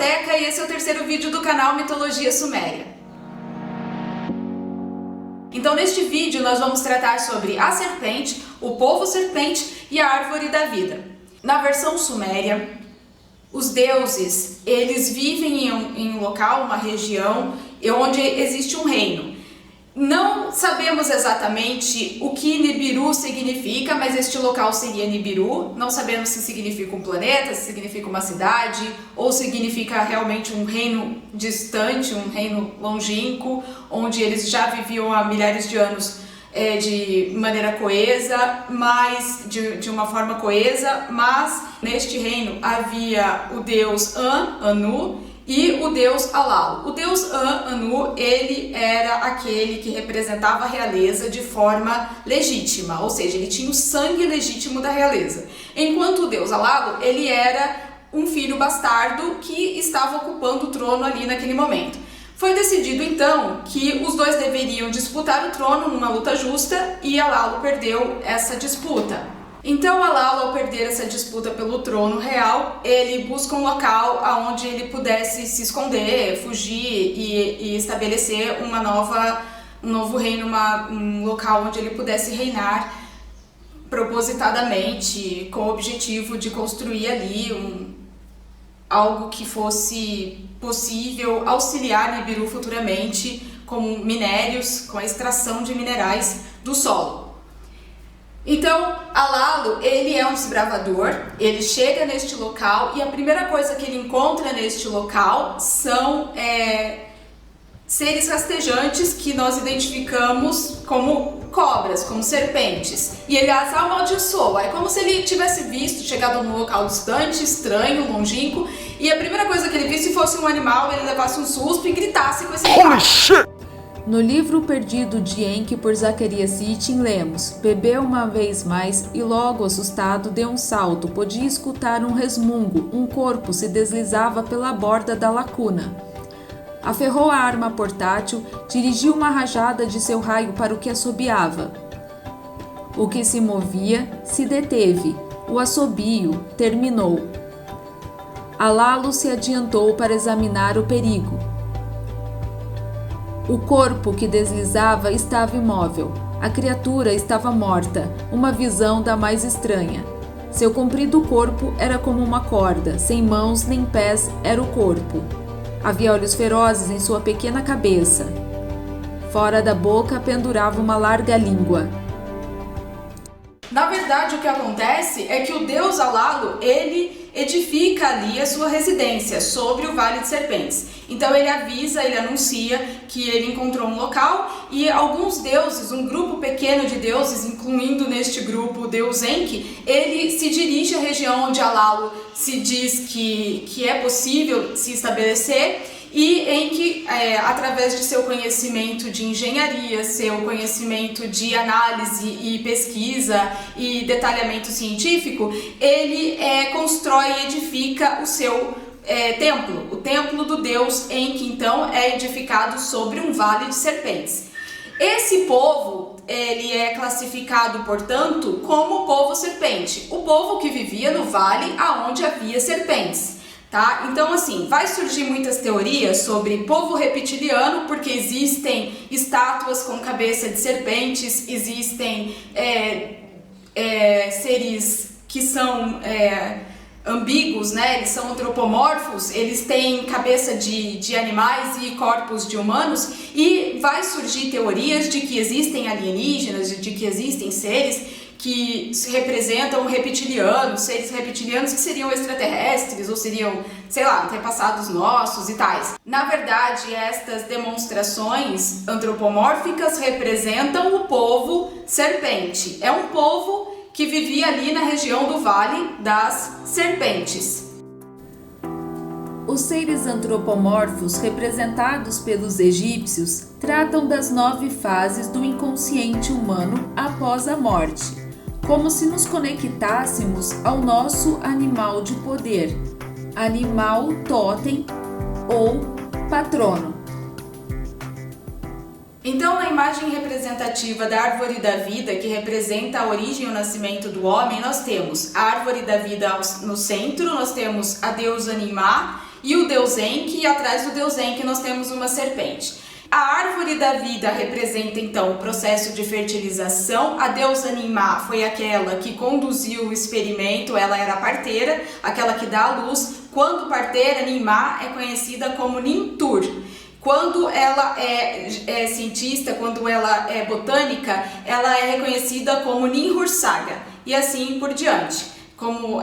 Teca e esse é o terceiro vídeo do canal Mitologia Suméria. Então neste vídeo nós vamos tratar sobre a serpente, o povo serpente e a árvore da vida. Na versão suméria, os deuses, eles vivem em um local, uma região, onde existe um reino. Não sabemos exatamente o que Nibiru significa, mas este local seria Nibiru. Não sabemos se significa um planeta, se significa uma cidade, ou significa realmente um reino distante, um reino longínquo, onde eles já viviam há milhares de anos de maneira coesa, mas de uma forma coesa, mas neste reino havia o deus Anu, e o deus Alalo. O deus Anu, ele era aquele que representava a realeza de forma legítima, ou seja, ele tinha o sangue legítimo da realeza. Enquanto o deus Alalo, ele era um filho bastardo que estava ocupando o trono ali naquele momento. Foi decidido então que os dois deveriam disputar o trono numa luta justa e Alalo perdeu essa disputa. Então Alalo, ao perder essa disputa pelo trono real, ele busca um local onde ele pudesse se esconder, fugir e estabelecer um novo reino, um local onde ele pudesse reinar propositadamente, com o objetivo de construir ali algo que fosse possível auxiliar Nibiru futuramente, como minérios, com a extração de minerais do solo. Então, Alalo, ele é um desbravador, ele chega neste local e a primeira coisa que ele encontra neste local são seres rastejantes que nós identificamos como cobras, como serpentes. E ele as amaldiçoa, é como se ele tivesse chegado num local distante, estranho, longínquo, e a primeira coisa que ele visse fosse um animal, ele levasse um susto e gritasse com esse animal. No livro Perdido de Enki, por Zacarias Sitchin, lemos: bebeu uma vez mais e logo assustado deu um salto, podia escutar um resmungo, um corpo se deslizava pela borda da lacuna. Aferrou a arma portátil, dirigiu uma rajada de seu raio para o que assobiava. O que se movia se deteve, o assobio terminou. Alalo se adiantou para examinar o perigo. O corpo que deslizava estava imóvel. A criatura estava morta, uma visão da mais estranha. Seu comprido corpo era como uma corda, sem mãos nem pés era o corpo. Havia olhos ferozes em sua pequena cabeça. Fora da boca pendurava uma larga língua. Na verdade, o que acontece é que o deus Alalo, ele edifica ali a sua residência sobre o Vale de Serpentes. Então ele avisa, ele anuncia que ele encontrou um local e alguns deuses, um grupo pequeno de deuses, incluindo neste grupo o deus Enki, ele se dirige à região onde Alalo se diz que é possível se estabelecer. E Enki, através de seu conhecimento de engenharia, seu conhecimento de análise e pesquisa e detalhamento científico, ele constrói e edifica o seu templo. O templo do deus Enki, então, é edificado sobre um vale de serpentes. Esse povo, ele é classificado, portanto, como o povo serpente, o povo que vivia no vale aonde havia serpentes. Tá? Então, assim, vai surgir muitas teorias sobre povo reptiliano, porque existem estátuas com cabeça de serpentes, existem seres que são ambíguos, né? Eles são antropomórficos, eles têm cabeça de animais e corpos de humanos, e vai surgir teorias de que existem alienígenas, de que existem seres que representam reptilianos, seres reptilianos que seriam extraterrestres ou seriam, sei lá, antepassados nossos e tais. Na verdade, estas demonstrações antropomórficas representam o povo serpente. É um povo que vivia ali na região do Vale das Serpentes. Os seres antropomorfos representados pelos egípcios tratam das 9 fases do inconsciente humano após a morte, como se nos conectássemos ao nosso animal de poder, animal totem ou patrono. Então, na imagem representativa da árvore da vida, que representa a origem e o nascimento do homem, nós temos a árvore da vida no centro, nós temos a deusa Nimá e o deus Enki, e atrás do deus Enki nós temos uma serpente. A árvore da vida representa então o processo de fertilização. A deusa Ninmah foi aquela que conduziu o experimento, ela era a parteira, aquela que dá a luz. Quando parteira, Ninmah é conhecida como Nintur. Quando ela é cientista, quando ela é botânica, ela é reconhecida como Ninhursag, e assim por diante. Quando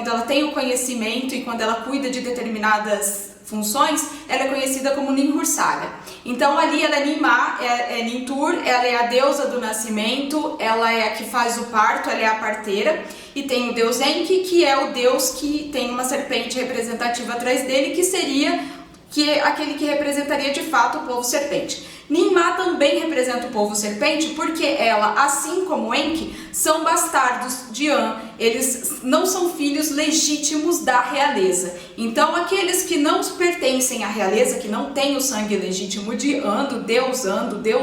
ela tem o conhecimento e quando ela cuida de determinadas funções, ela é conhecida como Ninhursag. Então ali ela é Ninmah, é Nintur, ela é a deusa do nascimento, ela é a que faz o parto, ela é a parteira, e tem o deus Enki, que é o deus que tem uma serpente representativa atrás dele, que seria aquele que representaria de fato o povo serpente. Ninmah também representa o povo serpente porque ela, assim como Enki, são bastardos de An. Eles não são filhos legítimos da realeza. Então aqueles que não pertencem à realeza, que não têm o sangue legítimo de An, do deus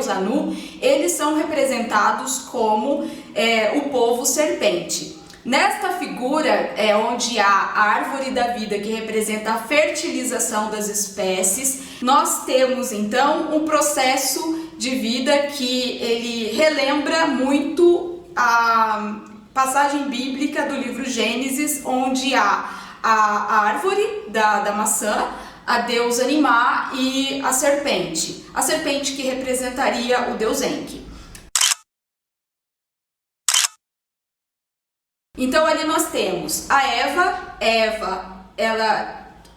Anu, eles são representados como o povo serpente. Nesta figura onde há a árvore da vida, que representa a fertilização das espécies, nós temos então um processo de vida que ele relembra muito a passagem bíblica do livro Gênesis, onde há a árvore da maçã, a deusa Ninmah e a serpente que representaria o deus Enki. Então ali nós temos a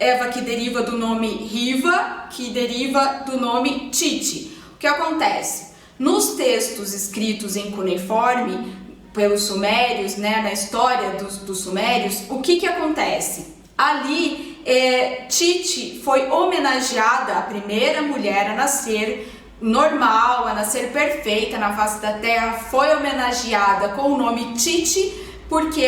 Eva que deriva do nome Riva, que deriva do nome Tite. O que acontece? Nos textos escritos em cuneiforme pelos sumérios, na história dos sumérios, o que acontece? Ali Tite foi homenageada, a primeira mulher a nascer normal, a nascer perfeita na face da terra, foi homenageada com o nome Tite, porque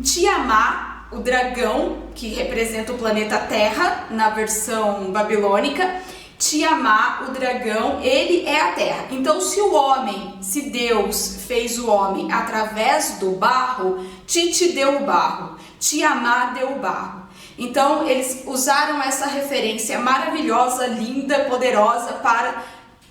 Tiamat, o dragão que representa o planeta Terra na versão babilônica, Tiamat, o dragão, ele é a terra. Então se Deus fez o homem através do barro, Tite deu o barro, Tiamat deu o barro. Então eles usaram essa referência maravilhosa, linda, poderosa para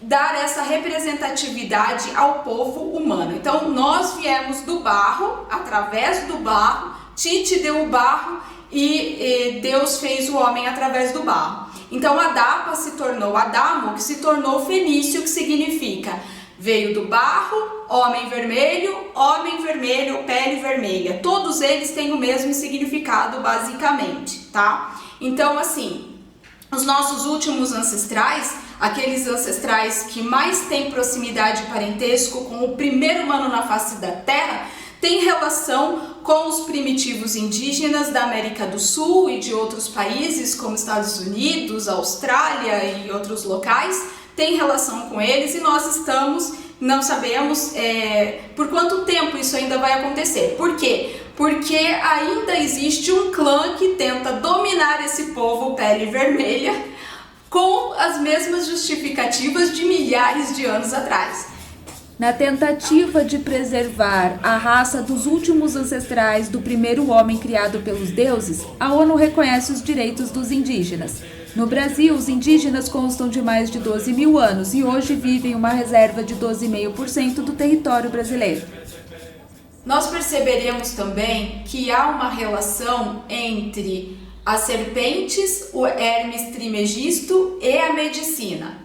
dar essa representatividade ao povo humano. Então nós viemos do barro, através do barro, Tite deu o barro e Deus fez o homem através do barro. Então Adapa se tornou Adamo, que se tornou fenício, que significa veio do barro, homem vermelho, pele vermelha. Todos eles têm o mesmo significado basicamente, tá? Então assim, os nossos últimos ancestrais, aqueles ancestrais que mais têm proximidade e parentesco com o primeiro humano na face da Terra, têm relação com os primitivos indígenas da América do Sul e de outros países, como Estados Unidos, Austrália e outros locais, tem relação com eles, e nós não sabemos por quanto tempo isso ainda vai acontecer. Por quê? Porque ainda existe um clã que tenta dominar esse povo pele vermelha com as mesmas justificativas de milhares de anos atrás. Na tentativa de preservar a raça dos últimos ancestrais do primeiro homem criado pelos deuses, a ONU reconhece os direitos dos indígenas. No Brasil, os indígenas constam de mais de 12 mil anos e hoje vivem uma reserva de 12,5% do território brasileiro. Nós perceberemos também que há uma relação entre as serpentes, o Hermes Trismegisto e a medicina.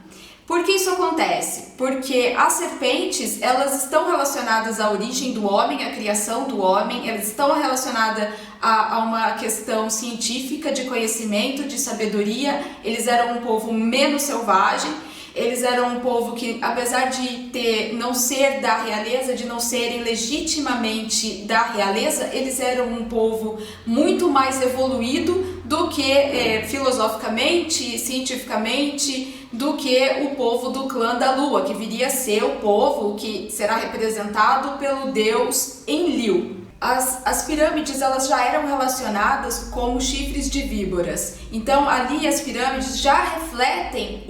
Por que isso acontece? Porque as serpentes, elas estão relacionadas à origem do homem, à criação do homem, elas estão relacionadas a uma questão científica de conhecimento, de sabedoria. Eles eram um povo menos selvagem, eles eram um povo que, apesar de não ser da realeza, de não serem legitimamente da realeza, eles eram um povo muito mais evoluído do que filosoficamente, cientificamente, do que o povo do clã da Lua, que viria a ser o povo que será representado pelo deus Enlil. As pirâmides, elas já eram relacionadas como chifres de víboras. Então ali as pirâmides já refletem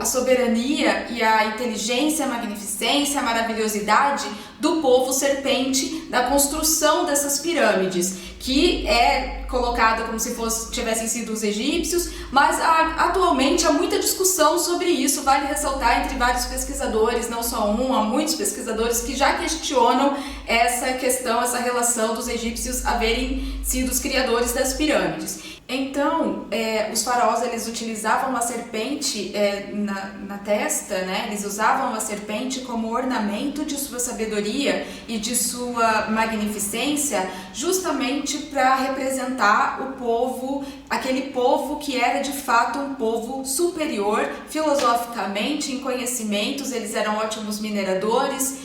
a soberania e a inteligência, a magnificência, a maravilhosidade do povo serpente, da construção dessas pirâmides, que é colocada como se tivessem sido os egípcios, mas atualmente há muita discussão sobre isso. Vale ressaltar entre vários pesquisadores, não só um, há muitos pesquisadores que já questionam essa questão, essa relação dos egípcios haverem sido os criadores das pirâmides. Então, os faraós, eles utilizavam a serpente na testa, né? Eles usavam a serpente como ornamento de sua sabedoria e de sua magnificência, justamente para representar o povo, aquele povo que era de fato um povo superior filosoficamente, em conhecimentos. Eles eram ótimos mineradores,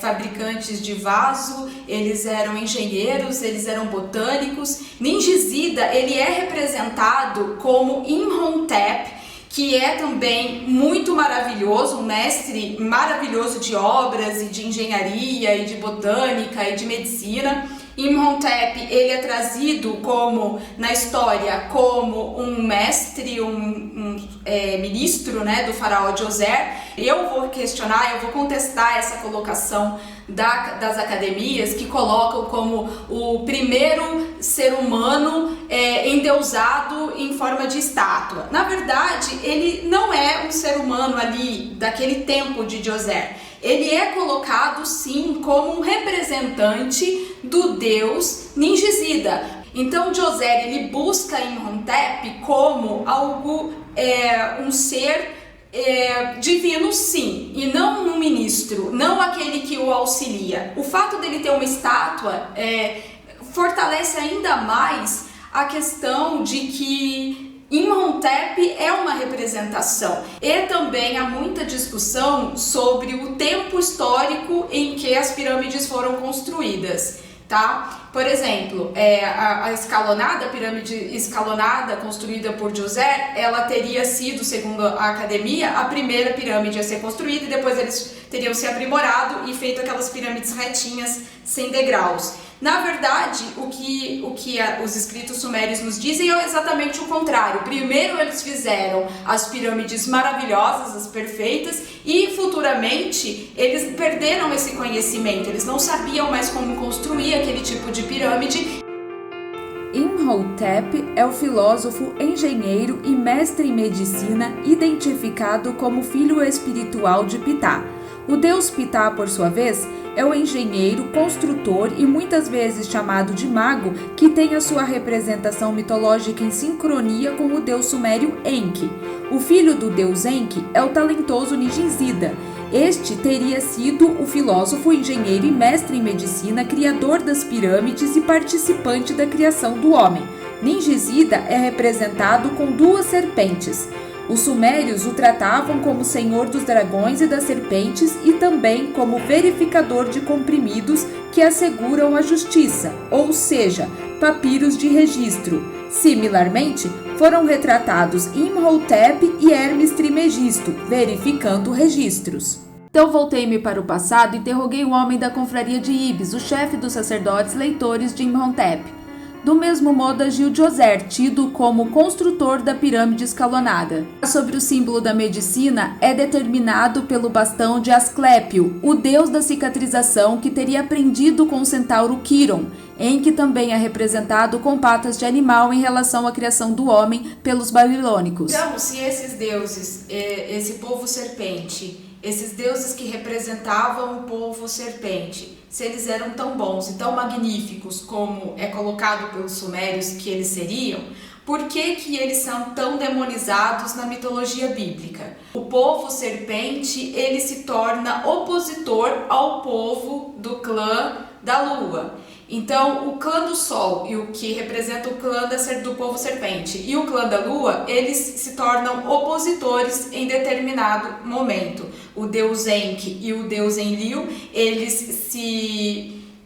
fabricantes de vaso, eles eram engenheiros, eles eram botânicos. Ningizida, ele é representado como Imhotep, que é também muito maravilhoso, um mestre maravilhoso de obras e de engenharia e de botânica e de medicina. Imhotep, ele é trazido como, na história, como um mestre, ministro, né, do faraó Djoser. Eu vou contestar essa colocação das academias que colocam como o primeiro ser humano endeusado em forma de estátua. Na verdade, ele não é um ser humano ali daquele tempo de Djoser. Ele é colocado sim como um representante do deus Ningizida. Então Djoser, ele busca Imhotep como algo, um ser divino, sim, e não um ministro, não aquele que o auxilia. O fato dele ter uma estátua fortalece ainda mais a questão de que Imhotep é uma representação. E também há muita discussão sobre o tempo histórico em que as pirâmides foram construídas, tá? Por exemplo, a pirâmide escalonada construída por Djoser, ela teria sido, segundo a academia, a primeira pirâmide a ser construída, e depois eles teriam se aprimorado e feito aquelas pirâmides retinhas sem degraus. Na verdade, o que os escritos sumérios nos dizem é exatamente o contrário. Primeiro eles fizeram as pirâmides maravilhosas, as perfeitas, e futuramente eles perderam esse conhecimento. Eles não sabiam mais como construir aquele tipo de pirâmide. Imhotep é o filósofo, engenheiro e mestre em medicina identificado como filho espiritual de Ptah. O deus Ptah, por sua vez, é o engenheiro, construtor e muitas vezes chamado de mago, que tem a sua representação mitológica em sincronia com o deus sumério Enki. O filho do deus Enki é o talentoso Ningizida. Este teria sido o filósofo, engenheiro e mestre em medicina, criador das pirâmides e participante da criação do homem. Ningizida é representado com 2 serpentes. Os sumérios o tratavam como senhor dos dragões e das serpentes e também como verificador de comprimidos que asseguram a justiça, ou seja, papiros de registro. Similarmente, foram retratados Imhotep e Hermes Trismegisto, verificando registros. Então voltei-me para o passado e interroguei o homem da confraria de Ibis, o chefe dos sacerdotes leitores de Imhotep. Do mesmo modo agiu Djoser, tido como construtor da pirâmide escalonada. Sobre o símbolo da medicina, é determinado pelo bastão de Asclépio, o deus da cicatrização que teria aprendido com o centauro Quiron, em que também é representado com patas de animal em relação à criação do homem pelos babilônicos. Então, se esses deuses, esse povo serpente, esses deuses que representavam o povo serpente, se eles eram tão bons e tão magníficos como é colocado pelos sumérios que eles seriam, por que eles são tão demonizados na mitologia bíblica? O povo serpente, ele se torna opositor ao povo do clã da lua. Então, o clã do sol e o que representa o clã do povo serpente e o clã da lua, eles se tornam opositores em determinado momento. O deus Enki e o deus Enlil, eles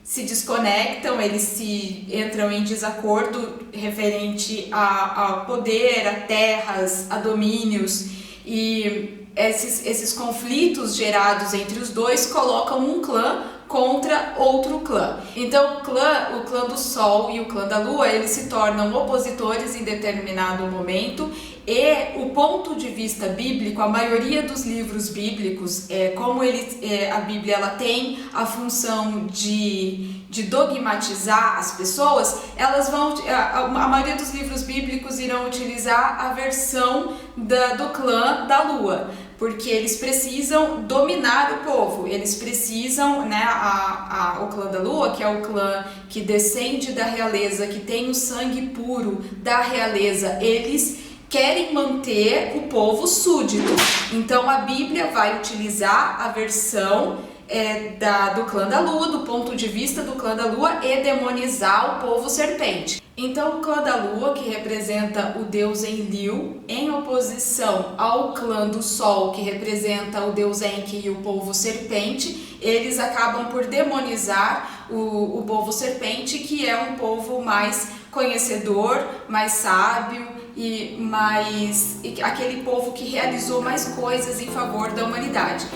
se desconectam, eles entram em desacordo referente a poder, a terras, a domínios, e esses conflitos gerados entre os dois colocam um clã contra outro clã. Então o clã do Sol e o clã da Lua, eles se tornam opositores em determinado momento, e o ponto de vista bíblico, a maioria dos livros bíblicos, como a Bíblia ela tem a função de de dogmatizar as pessoas, elas vão, a maioria dos livros bíblicos irão utilizar a versão do clã da lua, porque eles precisam dominar o povo, eles precisam, né, o clã da lua, que é o clã que descende da realeza, que tem o sangue puro da realeza, eles querem manter o povo súdito. Então a Bíblia vai utilizar a versão do clã da lua, do ponto de vista do clã da lua, e demonizar o povo serpente. Então o clã da lua, que representa o deus Enlil, em oposição ao clã do sol, que representa o deus Enki e o povo serpente, eles acabam por demonizar o povo serpente, que é um povo mais conhecedor, mais sábio e aquele povo que realizou mais coisas em favor da humanidade.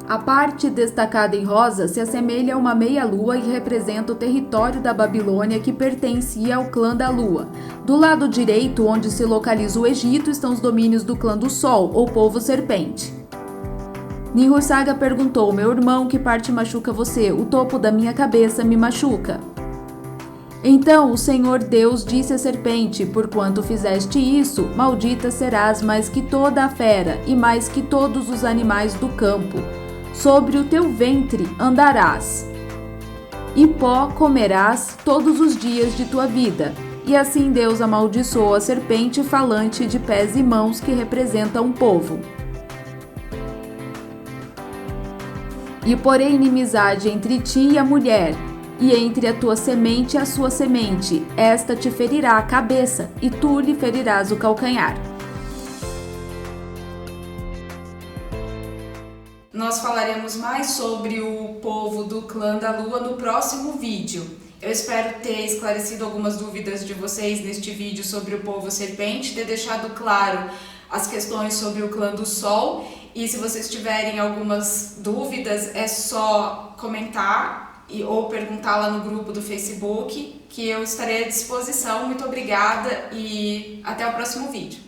A parte destacada em rosa se assemelha a uma meia-lua e representa o território da Babilônia que pertencia ao clã da lua. Do lado direito, onde se localiza o Egito, estão os domínios do clã do sol, ou povo serpente. Ninhursag perguntou: meu irmão, que parte machuca você? O topo da minha cabeça me machuca. Então o Senhor Deus disse à serpente: porquanto fizeste isso, maldita serás mais que toda a fera e mais que todos os animais do campo. Sobre o teu ventre andarás, e pó comerás todos os dias de tua vida. E assim Deus amaldiçoou a serpente falante de pés e mãos, que representa um povo. E porei inimizade entre ti e a mulher, e entre a tua semente e a sua semente. Esta te ferirá a cabeça, e tu lhe ferirás o calcanhar. Nós falaremos mais sobre o povo do clã da lua no próximo vídeo. Eu espero ter esclarecido algumas dúvidas de vocês neste vídeo sobre o povo serpente, ter deixado claro as questões sobre o clã do sol. E se vocês tiverem algumas dúvidas, é só comentar ou perguntar lá no grupo do Facebook, que eu estarei à disposição. Muito obrigada e até o próximo vídeo.